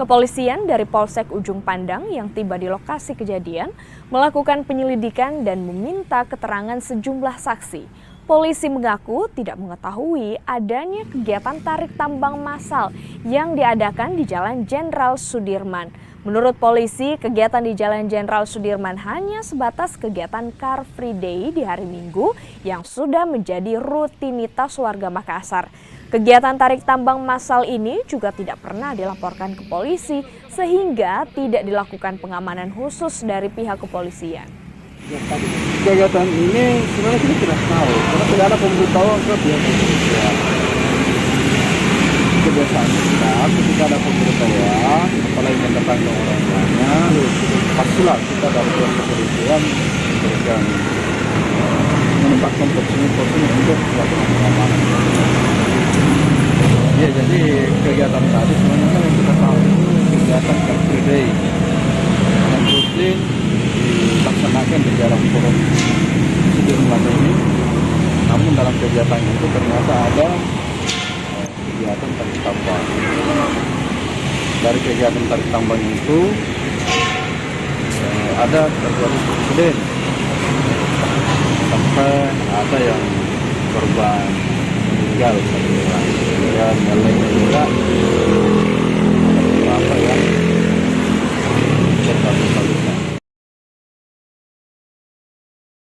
Kepolisian dari Polsek Ujung Pandang yang tiba di lokasi kejadian melakukan penyelidikan dan meminta keterangan sejumlah saksi. Polisi mengaku tidak mengetahui adanya kegiatan tarik tambang massal yang diadakan di Jalan Jenderal Sudirman. Menurut polisi, kegiatan di Jalan Jenderal Sudirman hanya sebatas kegiatan Car Free Day di hari Minggu yang sudah menjadi rutinitas warga Makassar. Kegiatan tarik tambang massal ini juga tidak pernah dilaporkan ke polisi sehingga tidak dilakukan pengamanan khusus dari pihak kepolisian. Kegiatan ini sebenarnya kita tidak tahu karena tidak ada pemberitahuan ke pihak kepolisian. Kebiasaan kita ketika ada pemberitahuan, apalagi mendatangi orang banyak, pastilah kita dari pihak kepolisian memberikan menempatkan personil untuk melakukan pengamanan. Ya, jadi kegiatan tadi sebenarnya yang kita tahu kegiatan Car Free Day yang rutin dilaksanakan di Jalan Forum Sudirman ini. Namun dalam kegiatan itu ternyata ada kegiatan tarik tambang. Dari kegiatan tarik tambang itu ada terjadi insiden sampai ada yang korban meninggal.